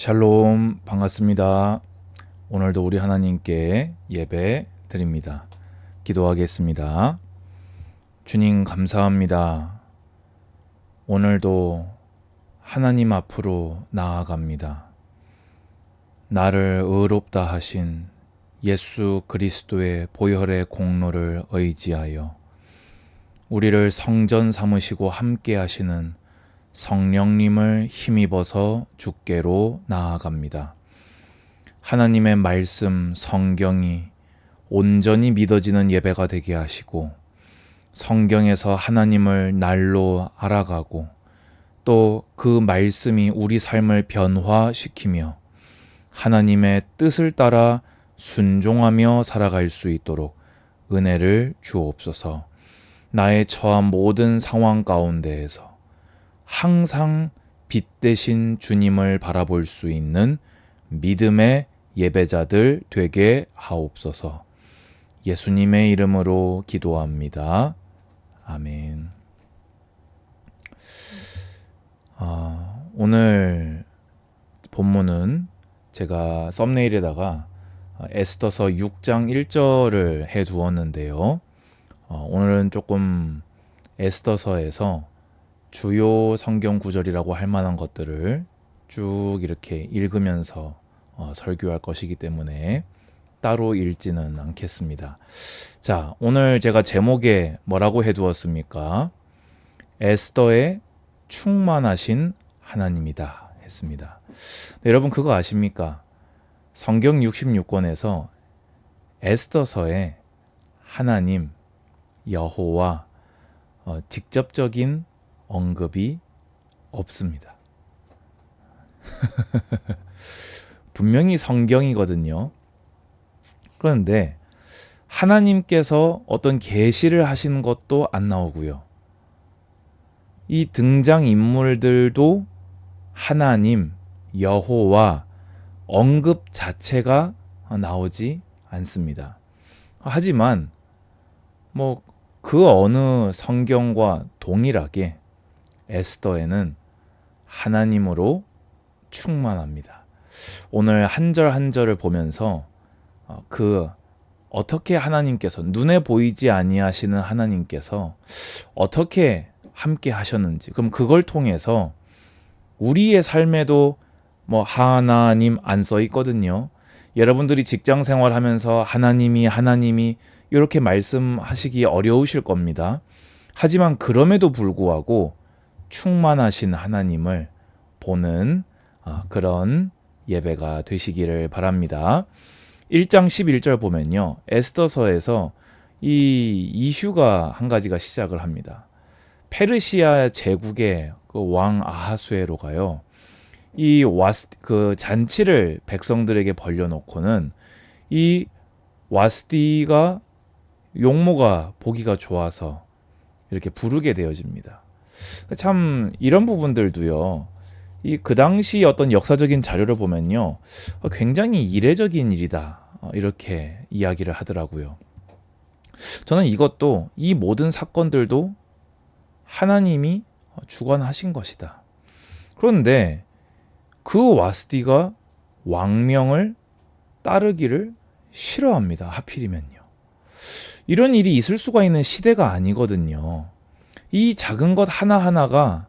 샬롬 반갑습니다. 오늘도 우리 하나님께 예배 드립니다. 기도하겠습니다. 주님 감사합니다. 오늘도 하나님 앞으로 나아갑니다. 나를 의롭다 하신 예수 그리스도의 보혈의 공로를 의지하여 우리를 성전 삼으시고 함께 하시는 성령님을 힘입어서 주께로 나아갑니다. 하나님의 말씀 성경이 온전히 믿어지는 예배가 되게 하시고 성경에서 하나님을 날로 알아가고 또 그 말씀이 우리 삶을 변화시키며 하나님의 뜻을 따라 순종하며 살아갈 수 있도록 은혜를 주옵소서. 나의 처한 모든 상황 가운데에서 항상 빛 대신 주님을 바라볼 수 있는 믿음의 예배자들 되게 하옵소서. 예수님의 이름으로 기도합니다. 아멘. 오늘 본문은 제가 썸네일에다가 에스더서 6장 1절을 해 두었는데요. 오늘은 조금 에스더서에서 주요 성경 구절이라고 할 만한 것들을 쭉 이렇게 읽으면서 설교할 것이기 때문에 따로 읽지는 않겠습니다. 자, 오늘 제가 제목에 뭐라고 해두었습니까? 에스더의 충만하신 하나님이다 했습니다. 네, 여러분 그거 아십니까? 성경 66권에서 에스더서에 하나님, 여호와 직접적인 언급이 없습니다. 분명히 성경이거든요. 그런데 하나님께서 어떤 계시를 하시는 것도 안 나오고요. 이 등장 인물들도 하나님, 여호와 언급 자체가 나오지 않습니다. 하지만 그 어느 성경과 동일하게 에스더에는 하나님으로 충만합니다. 오늘 한 절 한 절을 보면서 어떻게 하나님께서 눈에 보이지 아니하시는 하나님께서 어떻게 함께 하셨는지, 그럼 그걸 통해서 우리의 삶에도 하나님 안 써 있거든요. 여러분들이 직장 생활하면서 하나님이 이렇게 말씀하시기 어려우실 겁니다. 하지만 그럼에도 불구하고 충만하신 하나님을 보는 그런 예배가 되시기를 바랍니다. 1장 11절 보면요. 에스더서에서 이 이슈가 한 가지가 시작을 합니다. 페르시아 제국의 그 왕 아하수에로가요. 그 잔치를 백성들에게 벌려놓고는 이 와스디가 용모가 보기가 좋아서 이렇게 부르게 되어집니다. 참 이런 부분들도요. 그 당시 어떤 역사적인 자료를 보면요. 굉장히 이례적인 일이다. 이렇게 이야기를 하더라고요. 저는 이것도 이 모든 사건들도 하나님이 주관하신 것이다. 그런데 그 와스디가 왕명을 따르기를 싫어합니다. 하필이면요. 이런 일이 있을 수가 있는 시대가 아니거든요. 이 작은 것 하나하나가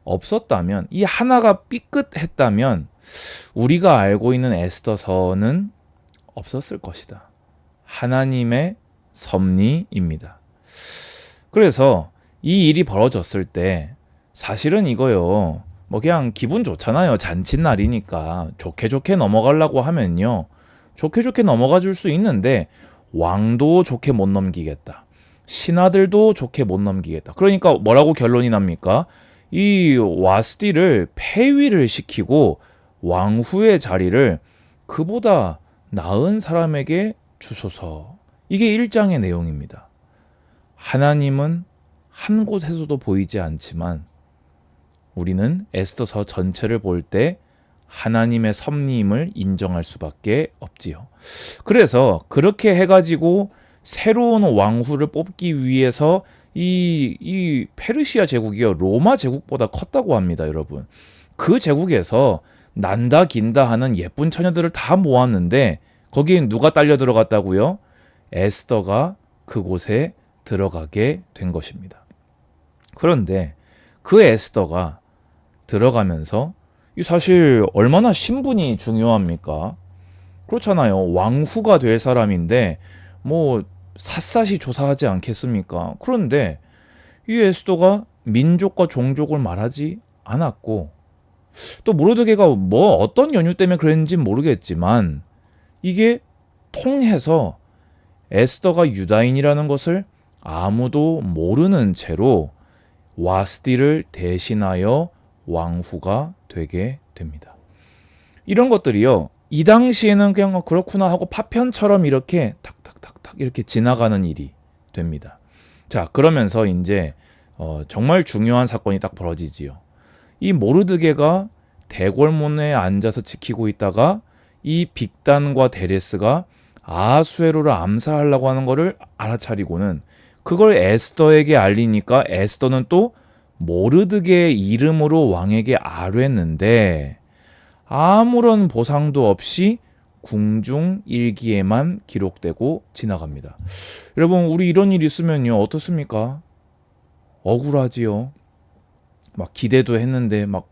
없었다면, 이 하나가 삐끗했다면 우리가 알고 있는 에스더서는 없었을 것이다. 하나님의 섭리입니다. 그래서 이 일이 벌어졌을 때 사실은 이거요. 그냥 기분 좋잖아요. 잔칫날이니까 좋게 넘어가려고 하면요. 좋게 넘어가 줄 수 있는데 왕도 좋게 못 넘기겠다. 신하들도 좋게 못 넘기겠다. 그러니까 뭐라고 결론이 납니까? 이 와스디를 폐위를 시키고 왕후의 자리를 그보다 나은 사람에게 주소서. 이게 1장의 내용입니다. 하나님은 한 곳에서도 보이지 않지만 우리는 에스더서 전체를 볼 때 하나님의 섭리임을 인정할 수밖에 없지요. 그래서 그렇게 해가지고 새로운 왕후를 뽑기 위해서 이 페르시아 제국이요, 로마 제국보다 컸다고 합니다, 여러분. 그 제국에서 난다 긴다 하는 예쁜 처녀들을 다 모았는데 거기에 누가 딸려 들어갔다고요? 에스더가 그곳에 들어가게 된 것입니다. 그런데 그 에스더가 들어가면서 사실 얼마나 신분이 중요합니까? 그렇잖아요. 왕후가 될 사람인데 뭐 샅샅이 조사하지 않겠습니까? 그런데 이 에스더가 민족과 종족을 말하지 않았고 또 모르드게가 뭐 어떤 연유 때문에 그랬는지 모르겠지만 이게 통해서 에스더가 유다인이라는 것을 아무도 모르는 채로 와스디를 대신하여 왕후가 되게 됩니다. 이런 것들이요. 이 당시에는 그냥 그렇구나 하고 파편처럼 이렇게 탁탁탁탁 이렇게 지나가는 일이 됩니다. 자, 그러면서 이제 정말 중요한 사건이 딱 벌어지지요. 이 모르드게가 대궐문에 앉아서 지키고 있다가 이 빅단과 데레스가 아수에로를 암살하려고 하는 것을 알아차리고는 그걸 에스더에게 알리니까 에스더는 또 모르드게의 이름으로 왕에게 아뢰는데 아무런 보상도 없이 궁중 일기에만 기록되고 지나갑니다. 여러분, 우리 이런 일 있으면요 어떻습니까? 억울하지요. 막 기대도 했는데 막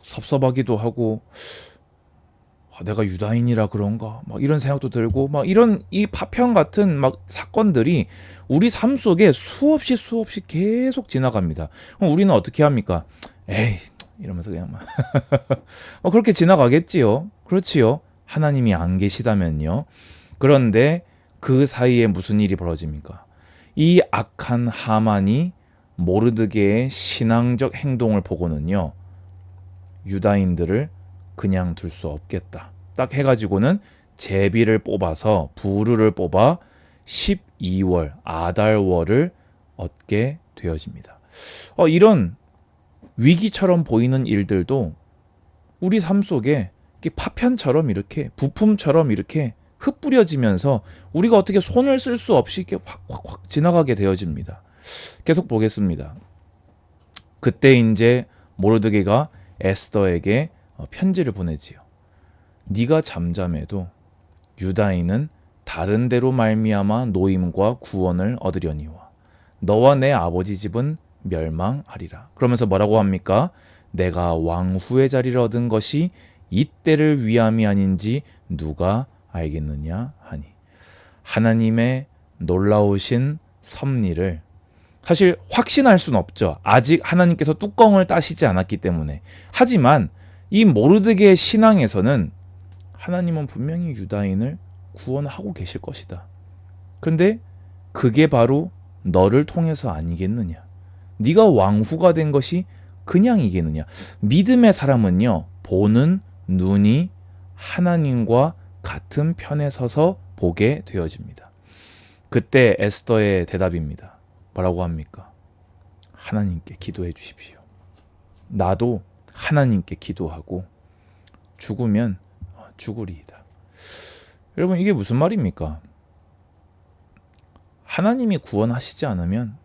섭섭하기도 하고 내가 유다인이라 그런가 막 이런 생각도 들고 막 이런 이 파편 같은 막 사건들이 우리 삶 속에 수없이 계속 지나갑니다. 그럼 우리는 어떻게 합니까? 에이 이러면서 그냥 막 그렇게 지나가겠지요. 그렇지요. 하나님이 안 계시다면요. 그런데 그 사이에 무슨 일이 벌어집니까? 이 악한 하만이 모르드게의 신앙적 행동을 보고는요. 유다인들을 그냥 둘 수 없겠다. 딱 해가지고는 제비를 뽑아서 부르를 뽑아 12월 아달월을 얻게 되어집니다. 이런 위기처럼 보이는 일들도 우리 삶 속에 파편처럼 이렇게 부품처럼 이렇게 흩뿌려지면서 우리가 어떻게 손을 쓸 수 없이 이렇게 확 지나가게 되어집니다. 계속 보겠습니다. 그때 이제 모르드게가 에스더에게 편지를 보내지요. 네가 잠잠해도 유다인은 다른 데로 말미암아 노임과 구원을 얻으려니와 너와 내 아버지 집은 멸망하리라. 그러면서 뭐라고 합니까? 내가 왕후의 자리를 얻은 것이 이때를 위함이 아닌지 누가 알겠느냐 하니. 하나님의 놀라우신 섭리를 사실 확신할 수는 없죠. 아직 하나님께서 뚜껑을 따시지 않았기 때문에. 하지만 이 모르드게의 신앙에서는 하나님은 분명히 유다인을 구원하고 계실 것이다. 그런데 그게 바로 너를 통해서 아니겠느냐. 네가 왕후가 된 것이 그냥 이겠느냐. 믿음의 사람은요. 보는 눈이 하나님과 같은 편에 서서 보게 되어집니다. 그때 에스더의 대답입니다. 뭐라고 합니까? 하나님께 기도해 주십시오. 나도 하나님께 기도하고 죽으면 죽으리이다. 여러분 이게 무슨 말입니까? 하나님이 구원하시지 않으면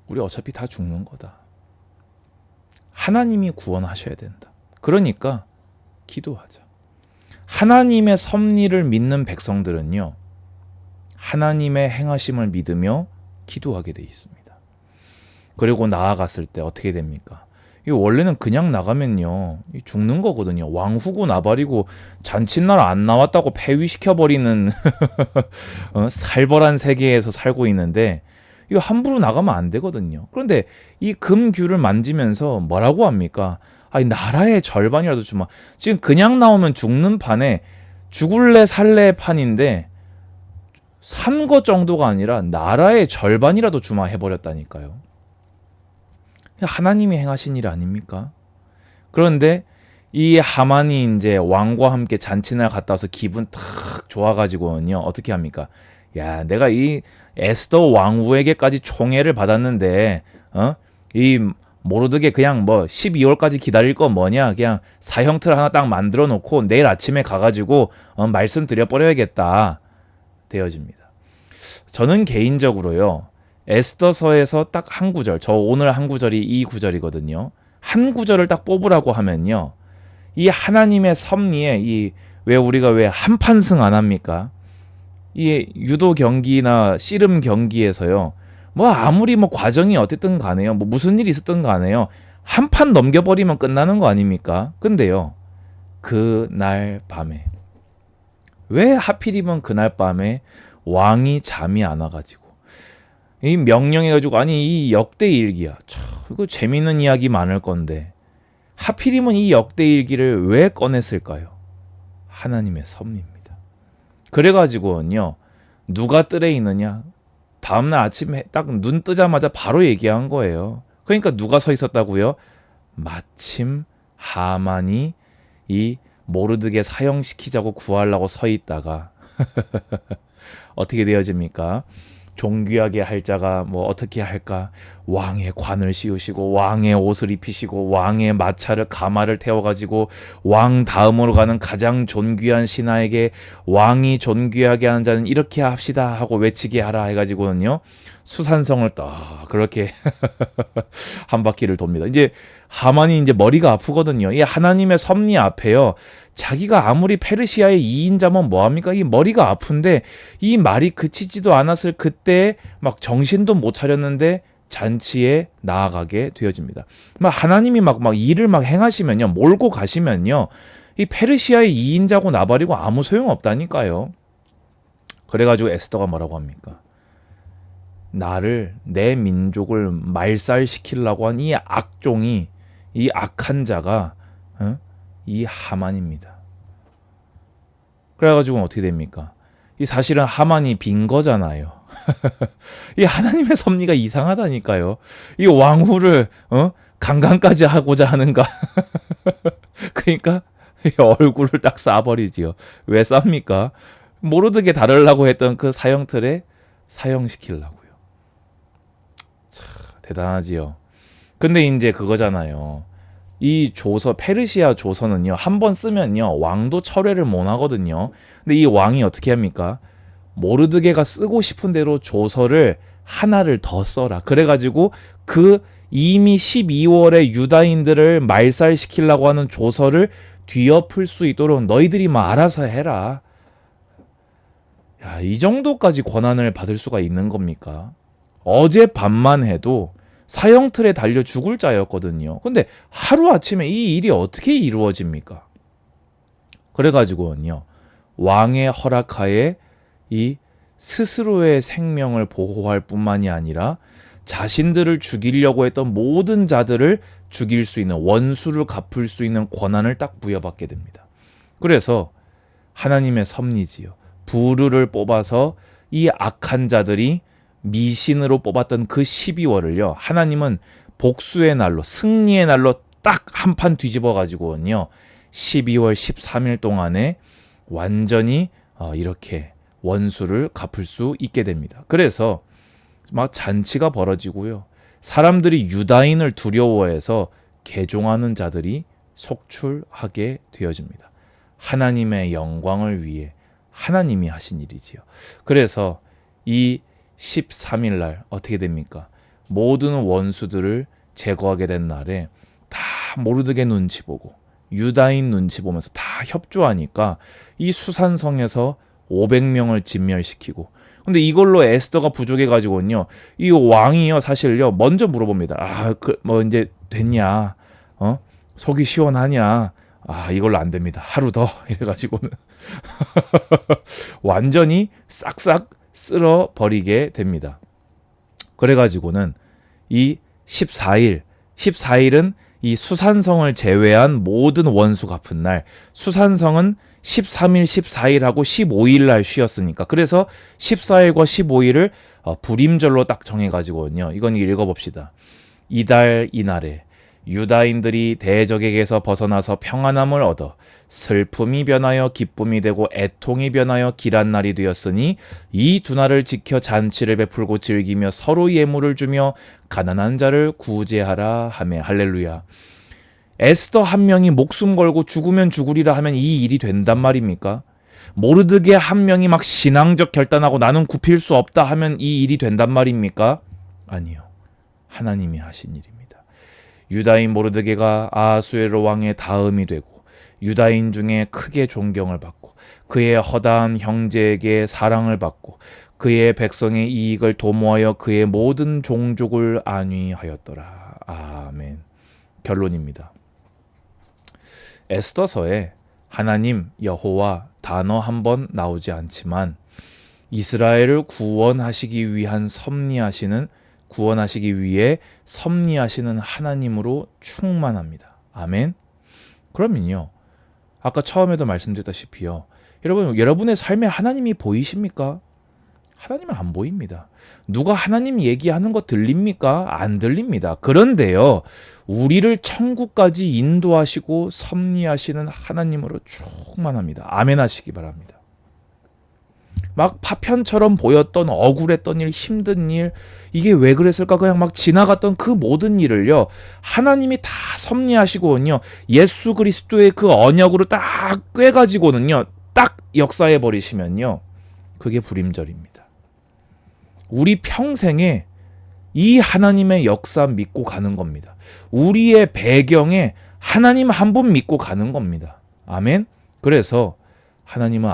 우리 어차피 다 죽는 거다. 하나님이 구원하셔야 된다. 그러니까 기도하자. 하나님의 섭리를 믿는 백성들은요. 하나님의 행하심을 믿으며 기도하게 돼 있습니다. 그리고 나아갔을 때 어떻게 됩니까? 이 원래는 그냥 나가면요 죽는 거거든요. 왕후고 나발이고 잔칫날 안 나왔다고 폐위시켜버리는 살벌한 세계에서 살고 있는데 이거 함부로 나가면 안 되거든요. 그런데 이 금규를 만지면서 뭐라고 합니까? 아니 나라의 절반이라도 주마. 지금 그냥 나오면 죽는 판에 죽을래 살래 판인데 산 것 정도가 아니라 나라의 절반이라도 주마 해버렸다니까요. 하나님이 행하신 일 아닙니까? 그런데 이 하만이 이제 왕과 함께 잔치날 갔다 와서 기분 탁 좋아가지고는요 어떻게 합니까? 야 내가 이 에스더 왕후에게까지 총애를 받았는데 이 모르드게 그냥 뭐 12월까지 기다릴 거 뭐냐 그냥 사형틀 하나 딱 만들어 놓고 내일 아침에 가가지고 말씀드려 버려야겠다 되어집니다. 저는 개인적으로요 에스더서에서 딱 한 구절, 저 오늘 한 구절이 이 구절이거든요. 한 구절을 딱 뽑으라고 하면요 이 하나님의 섭리에 왜 우리가 왜 한판승 안 합니까? 이 유도 경기나 씨름 경기에서요. 뭐 아무리 뭐 과정이 어쨌든 간에요. 뭐 무슨 일이 있었든 간에요. 한 판 넘겨버리면 끝나는 거 아닙니까? 근데요. 그날 밤에 왜 하필이면 그날 밤에 왕이 잠이 안 와가지고 이 명령해가지고 아니 이 역대일기야. 참 이거 재밌는 이야기 많을 건데 하필이면 이 역대일기를 왜 꺼냈을까요? 하나님의 섭리입니다. 그래가지고는요 누가 뜰에 있느냐? 다음날 아침에 딱 눈 뜨자마자 바로 얘기한 거예요. 그러니까 누가 서 있었다고요? 마침 하만이 이 모르드게 사형시키자고 구하려고 서 있다가 어떻게 되어집니까? 존귀하게 할 자가 뭐 어떻게 할까? 왕의 관을 씌우시고 왕의 옷을 입히시고 왕의 마차를 가마를 태워가지고 왕 다음으로 가는 가장 존귀한 신하에게 왕이 존귀하게 하는 자는 이렇게 합시다 하고 외치게 하라 해가지고는요 수산성을 딱 그렇게 한 바퀴를 돕니다. 이제 하만이 이제 머리가 아프거든요. 이 하나님의 섭리 앞에요. 자기가 아무리 페르시아의 2인자면 뭐합니까? 이 머리가 아픈데 이 말이 그치지도 않았을 그때 막 정신도 못 차렸는데 잔치에 나아가게 되어집니다. 막 하나님이 막 일을 막 행하시면요. 몰고 가시면요. 이 페르시아의 2인자고 나발이고 아무 소용 없다니까요. 그래가지고 에스더가 뭐라고 합니까? 나를 내 민족을 말살시키려고 한 이 악종이 이 악한 자가 이 하만입니다. 그래가지고 어떻게 됩니까? 이 사실은 하만이 빈 거잖아요. 이 하나님의 섭리가 이상하다니까요. 이 왕후를 강간까지 하고자 하는가? 그러니까 얼굴을 딱 쏴버리지요. 왜 쌉니까? 모르드게 다르려고 했던 그 사형틀에 사형시키려고요. 참 대단하지요. 근데 이제 그거잖아요. 이 조서 페르시아 조서는요 한 번 쓰면요 왕도 철회를 못 하거든요. 근데 이 왕이 어떻게 합니까? 모르드게가 쓰고 싶은 대로 조서를 하나를 더 써라. 그래가지고 그 이미 12월에 유다인들을 말살시키려고 하는 조서를 뒤엎을 수 있도록 너희들이 뭐 알아서 해라. 야, 이 정도까지 권한을 받을 수가 있는 겁니까? 어젯밤만 해도 사형틀에 달려 죽을 자였거든요. 근데 하루아침에 이 일이 어떻게 이루어집니까? 그래가지고는요. 왕의 허락하에 이 스스로의 생명을 보호할 뿐만이 아니라 자신들을 죽이려고 했던 모든 자들을 죽일 수 있는 원수를 갚을 수 있는 권한을 딱 부여받게 됩니다. 그래서 하나님의 섭리지요. 부르를 뽑아서 이 악한 자들이 미신으로 뽑았던 그 12월을요. 하나님은 복수의 날로 승리의 날로 딱 한 판 뒤집어 가지고는요. 12월 13일 동안에 완전히 이렇게 원수를 갚을 수 있게 됩니다. 그래서 막 잔치가 벌어지고요. 사람들이 유다인을 두려워해서 개종하는 자들이 속출하게 되어집니다. 하나님의 영광을 위해 하나님이 하신 일이지요. 그래서 이 13일 날 어떻게 됩니까? 모든 원수들을 제거하게 된 날에 다 모르드게 눈치 보고 유다인 눈치 보면서 다 협조하니까 이 수산성에서 500명을 진멸시키고 근데 이걸로 에스더가 부족해가지고는요 이 왕이요 사실요 먼저 물어봅니다. 뭐 이제 됐냐? 속이 시원하냐? 이걸로 안 됩니다. 하루 더 이래가지고는 완전히 싹싹 쓸어버리게 됩니다. 그래가지고는 이 14일은 이 수산성을 제외한 모든 원수 갚은 날, 수산성은 13일, 14일하고 15일 날 쉬었으니까 그래서 14일과 15일을 불임절로 딱 정해가지고요. 이건 읽어봅시다. 이달 이날에 유다인들이 대적에게서 벗어나서 평안함을 얻어 슬픔이 변하여 기쁨이 되고 애통이 변하여 길한 날이 되었으니 이 두 날을 지켜 잔치를 베풀고 즐기며 서로 예물을 주며 가난한 자를 구제하라 하며 할렐루야. 에스더 한 명이 목숨 걸고 죽으면 죽으리라 하면 이 일이 된단 말입니까? 모르드게 한 명이 막 신앙적 결단하고 나는 굽힐 수 없다 하면 이 일이 된단 말입니까? 아니요. 하나님이 하신 일입니다. 유다인 모르드게가 아하수에로 왕의 다음이 되고 유다인 중에 크게 존경을 받고 그의 허다한 형제에게 사랑을 받고 그의 백성의 이익을 도모하여 그의 모든 종족을 안위하였더라. 아멘. 결론입니다. 에스더서에 하나님 여호와 단어 한 번 나오지 않지만 이스라엘을 구원하시기 위해 섭리하시는 하나님으로 충만합니다. 아멘. 그러면요. 아까 처음에도 말씀드렸다시피요. 여러분의 삶에 하나님이 보이십니까? 하나님은 안 보입니다. 누가 하나님 얘기하는 거 들립니까? 안 들립니다. 그런데요. 우리를 천국까지 인도하시고 섭리하시는 하나님으로 충만합니다. 아멘 하시기 바랍니다. 막 파편처럼 보였던 억울했던 일, 힘든 일, 이게 왜 그랬을까? 그냥 막 지나갔던 그 모든 일을요, 하나님이 다 섭리하시고는요, 예수 그리스도의 그 언약으로 딱 꿰가지고는요, 딱 역사해 버리시면요, 그게 불임절입니다. 우리 평생에 이 하나님의 역사 믿고 가는 겁니다. 우리의 배경에 하나님 한 분 믿고 가는 겁니다. 아멘? 그래서 하나님은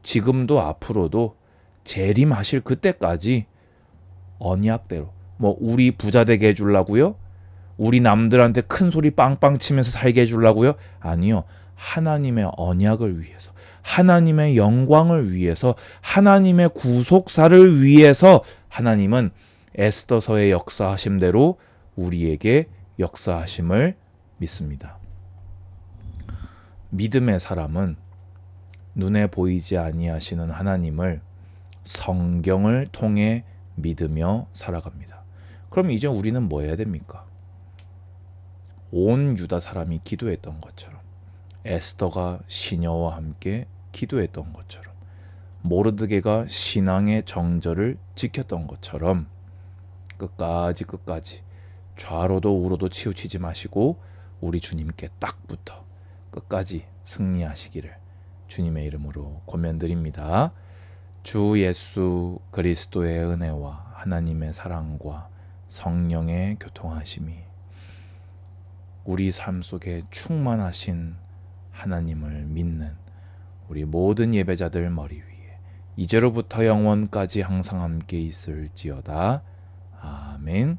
지금도 앞으로도 재림하실 그때까지 언약대로 우리 부자 되게 해주려고요? 우리 남들한테 큰 소리 빵빵 치면서 살게 해주려고요? 아니요. 하나님의 언약을 위해서, 하나님의 영광을 위해서, 하나님의 구속사를 위해서 하나님은 에스더서의 역사하심대로 우리에게 역사하심을 믿습니다. 믿음의 사람은 눈에 보이지 아니하시는 하나님을 성경을 통해 믿으며 살아갑니다. 그럼 이제 우리는 뭐 해야 됩니까? 온 유다 사람이 기도했던 것처럼, 에스더가 시녀와 함께 기도했던 것처럼, 모르드게가 신앙의 정절을 지켰던 것처럼 끝까지 좌로도 우로도 치우치지 마시고 우리 주님께 딱 붙어 끝까지 승리하시기를 주님의 이름으로 권면드립니다. 주 예수 그리스도의 은혜와 하나님의 사랑과 성령의 교통하심이 우리 삶 속에 충만하신 하나님을 믿는 우리 모든 예배자들 머리 위에 이제로부터 영원까지 항상 함께 있을지어다. 아멘.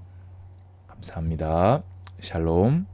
감사합니다. 샬롬.